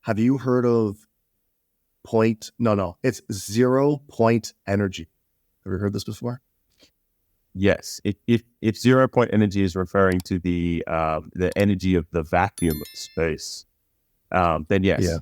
Have you heard of point? No, it's 0 point energy. Have you heard this before? Yes, if 0 point energy is referring to the energy of the vacuum of space, then Yeah. yes.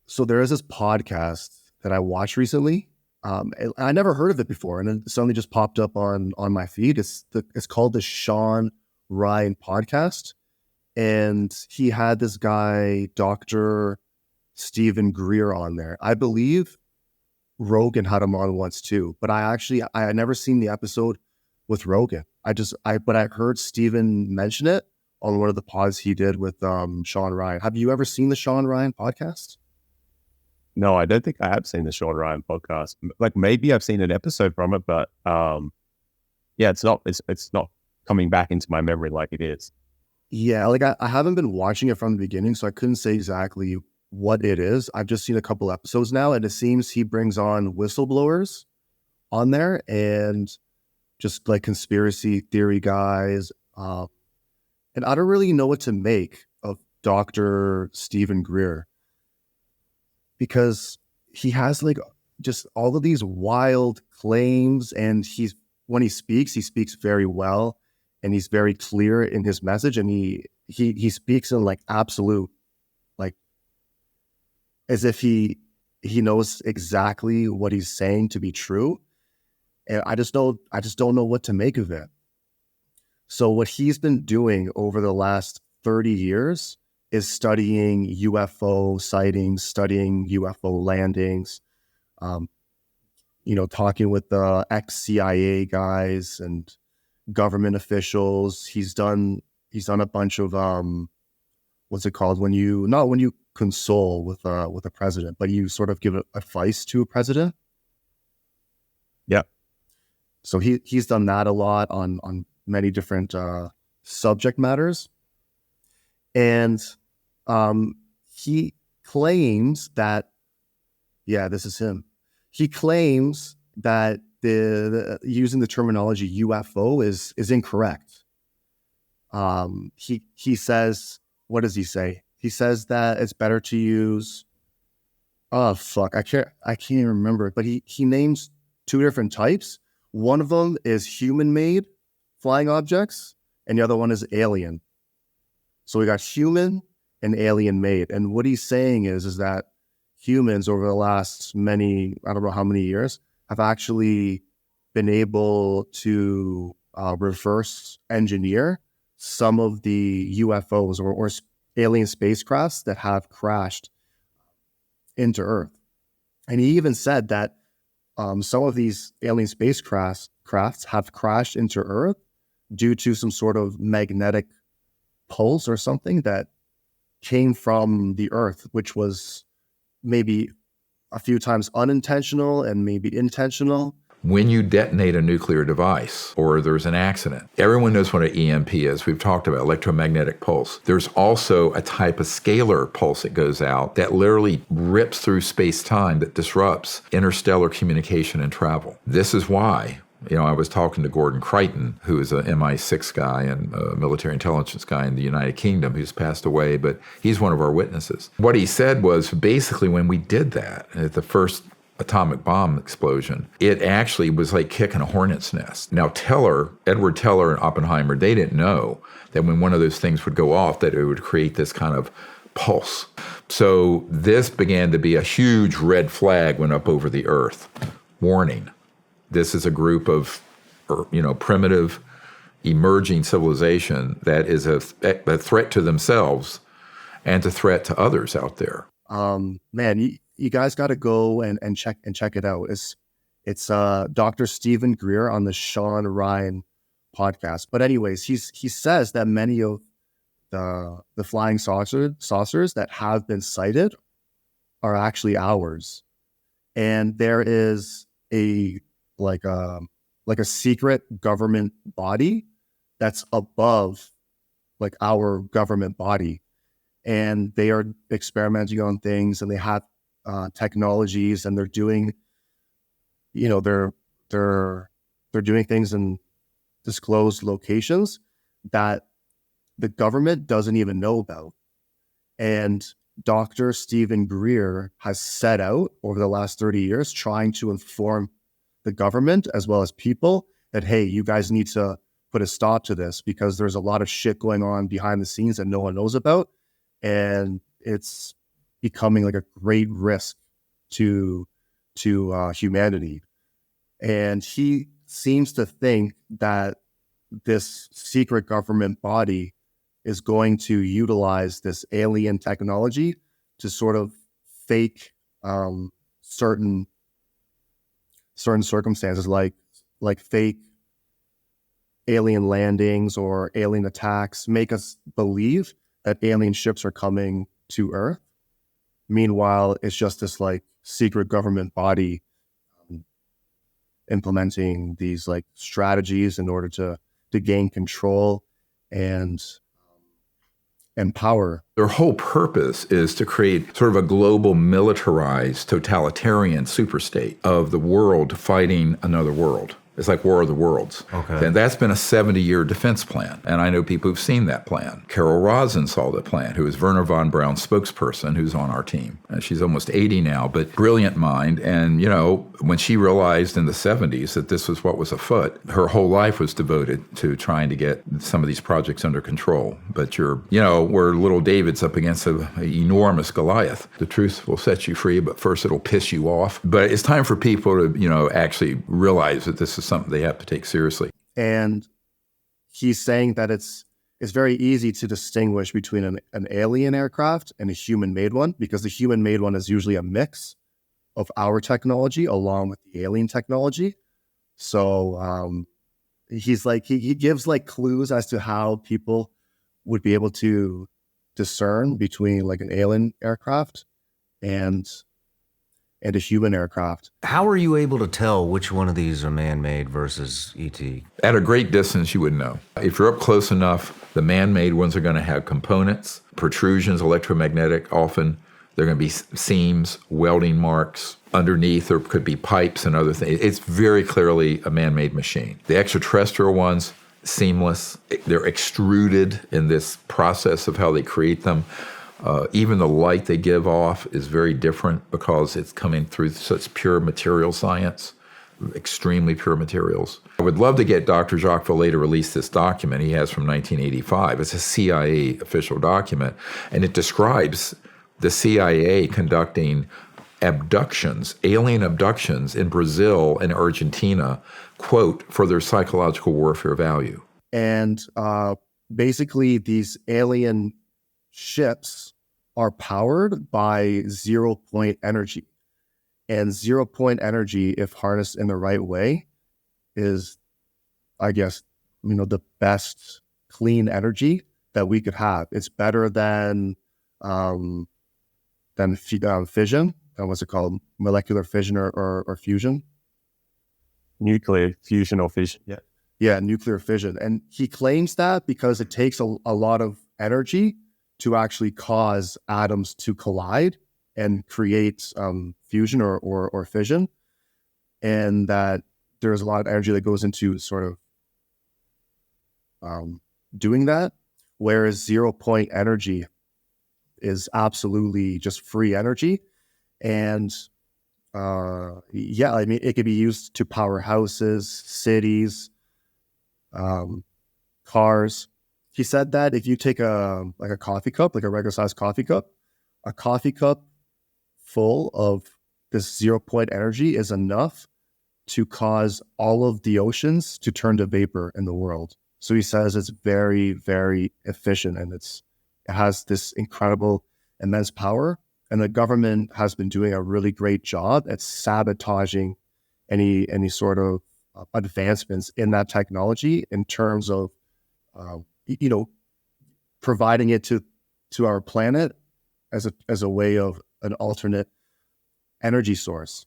So there is this podcast that I watched recently. I never heard of it before, and it suddenly just popped up on my feed. It's called the Sean Ryan podcast, and he had this guy, Dr. Stephen Greer, on there. I believe Rogan had him on once too, but I had never seen the episode with Rogan. But I heard Stephen mention it on one of the pods he did with Sean Ryan. Have you ever seen the Sean Ryan podcast? No, I don't think I have seen the Sean Ryan podcast. Like maybe I've seen an episode from it, but yeah, it's not coming back into my memory like it is. Yeah, like I haven't been watching it from the beginning, so I couldn't say exactly what it is. I've just seen a couple episodes now, and it seems he brings on whistleblowers on there and just like conspiracy theory guys. And I don't really know what to make of Dr. Stephen Greer because he has like just all of these wild claims, and when he speaks very well, and he's very clear in his message, and he speaks in like absolute, like, as if he knows exactly what he's saying to be true. And I just don't know what to make of it. So what he's been doing over the last 30 years is studying UFO sightings, studying UFO landings, um, talking with the ex-CIA guys and government officials. He's done a bunch of what's it called when you not when you console with a president, but you sort of give advice to a president. Yeah. So he's done that a lot on many different subject matters, and he claims that this is him. He claims that the using the terminology UFO is incorrect. He says, what does he say? He says that it's better to use. Oh fuck, I can't even remember it. But he names two different types. One of them is human-made flying objects, and the other one is alien. So we got human and alien-made. And what he's saying is that humans over the last I don't know how many years, have actually been able to reverse engineer some of the UFOs or alien spacecrafts that have crashed into Earth. And he even said that some of these alien spacecrafts have crashed into Earth due to some sort of magnetic pulse or something that came from the Earth, which was maybe a few times unintentional and maybe intentional. When you detonate a nuclear device or there's an accident, everyone knows what an EMP is. We've talked about electromagnetic pulse. There's also a type of scalar pulse that goes out that literally rips through space-time that disrupts interstellar communication and travel. This is why, I was talking to Gordon Crichton, who is an MI6 guy and a military intelligence guy in the United Kingdom who's passed away, but he's one of our witnesses. What he said was basically when we did that at the first atomic bomb explosion, it actually was like kicking a hornet's nest. Now Edward Teller and Oppenheimer, they didn't know that when one of those things would go off that it would create this kind of pulse. So this began to be a huge red flag went up over the Earth. Warning, this is a group of primitive emerging civilization that is a threat to themselves and a threat to others out there. Man, you guys got to go and check it out. It's Dr. Stephen Greer on the Sean Ryan podcast. But anyways, he says that many of the flying saucers that have been sighted are actually ours, and there is a secret government body that's above like our government body, and they are experimenting on things, and they have technologies, and they're doing, they're doing things in disclosed locations that the government doesn't even know about. And Dr. Stephen Greer has set out over the last 30 years trying to inform the government as well as people that, hey, you guys need to put a stop to this because there's a lot of shit going on behind the scenes that no one knows about. And it's becoming like a great risk to humanity. And he seems to think that this secret government body is going to utilize this alien technology to sort of fake certain circumstances, like fake alien landings or alien attacks, make us believe that alien ships are coming to Earth. Meanwhile, it's just this like secret government body implementing these like strategies in order to gain control and power. Their whole purpose is to create sort of a global militarized totalitarian superstate of the world fighting another world. It's like War of the Worlds. Okay. And that's been a 70-year defense plan. And I know people who've seen that plan. Carol Rosin saw the plan, who is Werner von Braun's spokesperson, who's on our team. And she's almost 80 now, but brilliant mind. And, you know, when she realized in the 70s that this was what was afoot, her whole life was devoted to trying to get some of these projects under control. But we're little David's up against an enormous Goliath. The truth will set you free, but first it'll piss you off. But it's time for people to, actually realize that this is something they have to take seriously. And he's saying that it's very easy to distinguish between an alien aircraft and a human-made one, because the human-made one is usually a mix of our technology along with the alien technology. So he's like, he gives like clues as to how people would be able to discern between like an alien aircraft and a human aircraft. How are you able to tell which one of these are man-made versus ET? At a great distance, you would know. If you're up close enough, the man-made ones are going to have components, protrusions, electromagnetic. Often they're going to be seams, welding marks. Underneath, there could be pipes and other things. It's very clearly a man-made machine. The extraterrestrial ones, seamless. They're extruded in this process of how they create them. Even the light they give off is very different because it's coming through such pure material science, extremely pure materials. I would love to get Dr. Jacques Vallée to release this document he has from 1985. It's a CIA official document, and it describes the CIA conducting abductions, alien abductions in Brazil and Argentina, quote, for their psychological warfare value. And basically these alien ships are powered by 0-point energy. And 0-point energy, if harnessed in the right way, is, I guess, the best clean energy that we could have. It's better than fission. What's it called? Molecular fission or fusion? Nuclear fusion or fission, yeah. Yeah, nuclear fission. And he claims that because it takes a lot of energy to actually cause atoms to collide and create fusion or fission, and that there's a lot of energy that goes into sort of doing that, whereas 0-point energy is absolutely just free energy. And it could be used to power houses, cities, cars. He said that if you take a coffee cup, like a regular sized coffee cup, a coffee cup full of this 0-point energy is enough to cause all of the oceans to turn to vapor in the world. So he says it's very, very efficient, and it has this incredible, immense power. And the government has been doing a really great job at sabotaging any sort of advancements in that technology in terms of providing it to our planet as a way of an alternate energy source.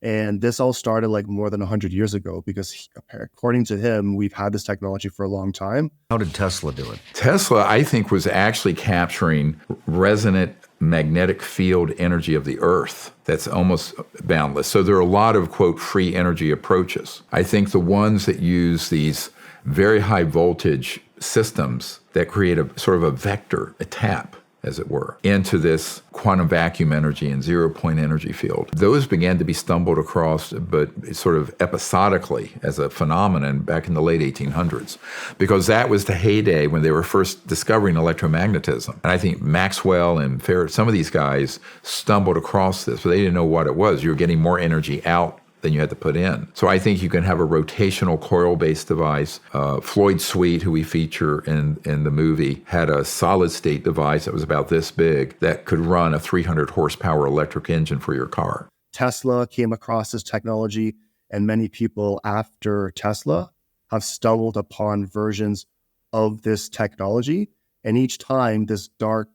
And this all started like more than 100 years ago, because according to him, we've had this technology for a long time. How did Tesla do it? Tesla, I think, was actually capturing resonant magnetic field energy of the Earth that's almost boundless. So there are a lot of, quote, free energy approaches. I think the ones that use these very high voltage systems that create a sort of a vector, a tap, as it were, into this quantum vacuum energy and zero-point energy field. Those began to be stumbled across, but sort of episodically as a phenomenon back in the late 1800s, because that was the heyday when they were first discovering electromagnetism. And I think Maxwell and Faraday, some of these guys stumbled across this, but they didn't know what it was. You were getting more energy out than you had to put in. So I think you can have a rotational coil-based device. Floyd Sweet, who we feature in the movie, had a solid-state device that was about this big that could run a 300 horsepower electric engine for your car. Tesla came across this technology, and many people after Tesla have stumbled upon versions of this technology. And each time, this dark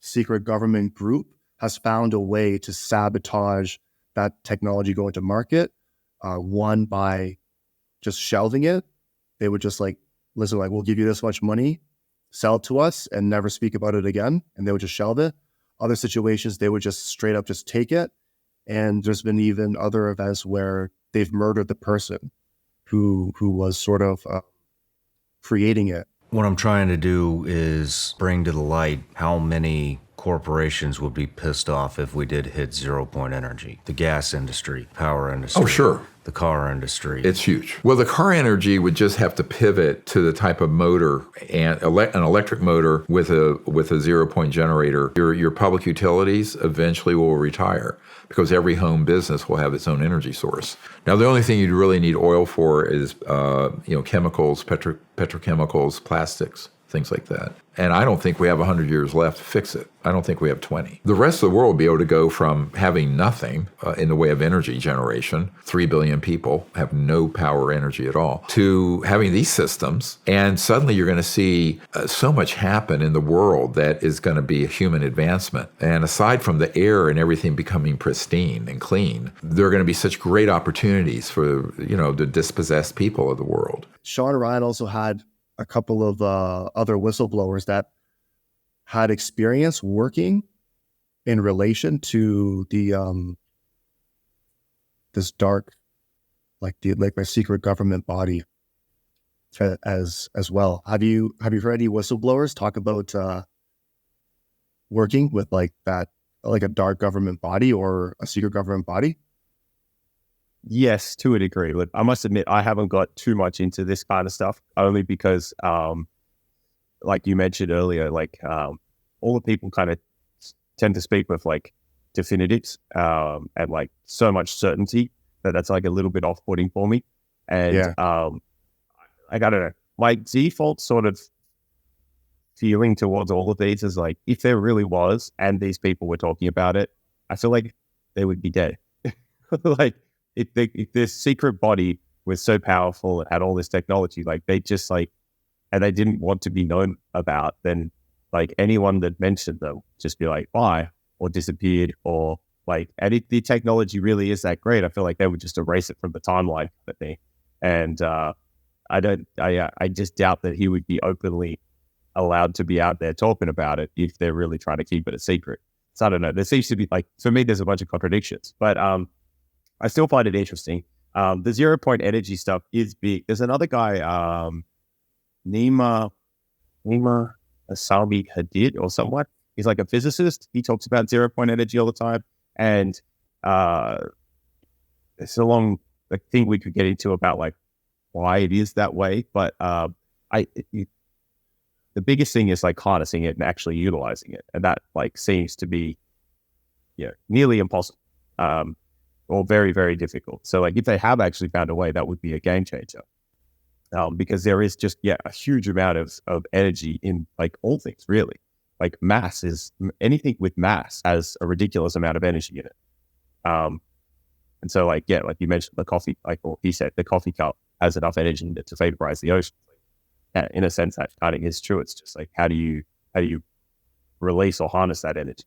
secret government group has found a way to sabotage that technology going to market. One, by just shelving it. They would just like, listen, like, we'll give you this much money, sell it to us, and never speak about it again. And they would just shelve it. Other situations, they would just straight up just take it. And there's been even other events where they've murdered the person who was sort of creating it. What I'm trying to do is bring to the light how many corporations would be pissed off if we did hit 0-point energy. The gas industry, power industry. Oh, sure. The car industry. It's huge. Well, the car energy would just have to pivot to the type of motor and an electric motor with a 0-point generator. Your public utilities eventually will retire because every home business will have its own energy source. Now, the only thing you'd really need oil for is chemicals, petrochemicals, plastics, things like that. And I don't think we have 100 years left to fix it. I don't think we have 20. The rest of the world will be able to go from having nothing in the way of energy generation, 3 billion people have no power energy at all, to having these systems. And suddenly you're going to see so much happen in the world that is going to be a human advancement. And aside from the air and everything becoming pristine and clean, there are going to be such great opportunities for, the dispossessed people of the world. Sean Ryan also had a couple of other whistleblowers that had experience working in relation to the this dark, like my secret government body as well. Have you heard any whistleblowers talk about working with like that, like a dark government body or a secret government body? Yes, to a degree. Look, I must admit, I haven't got too much into this kind of stuff, only because, like you mentioned earlier, like all the people kind of tend to speak with like definitives and like so much certainty that's like a little bit off-putting for me. And I don't know, my default sort of feeling towards all of these is like, if there really was, and these people were talking about it, I feel like they would be dead. Like, if this secret body was so powerful and had all this technology, like they just like, and they didn't want to be known about, then like anyone that mentioned them just be like, bye, or disappeared, or like, and if the technology really is that great, I feel like they would just erase it from the timeline for me. And I just doubt that he would be openly allowed to be out there talking about it if they're really trying to keep it a secret. So I don't know. There seems to be like, for me, there's a bunch of contradictions, but I still find it interesting. The 0-point energy stuff is big. There's another guy, Nima Asami Hadid or someone. He's like a physicist. He talks about 0-point energy all the time. And it's a long thing we could get into about like why it is that way. But the biggest thing is like harnessing it and actually utilizing it. And that like seems to be nearly impossible. Or very, very difficult. So like if they have actually found a way, that would be a game changer. Because there is just, a huge amount of energy in like all things, really. Like anything with mass has a ridiculous amount of energy in it. And so like you mentioned the coffee, or he said the coffee cup has enough energy in it to vaporize the ocean. In a sense, that kind of is true. It's just like, how do you release or harness that energy?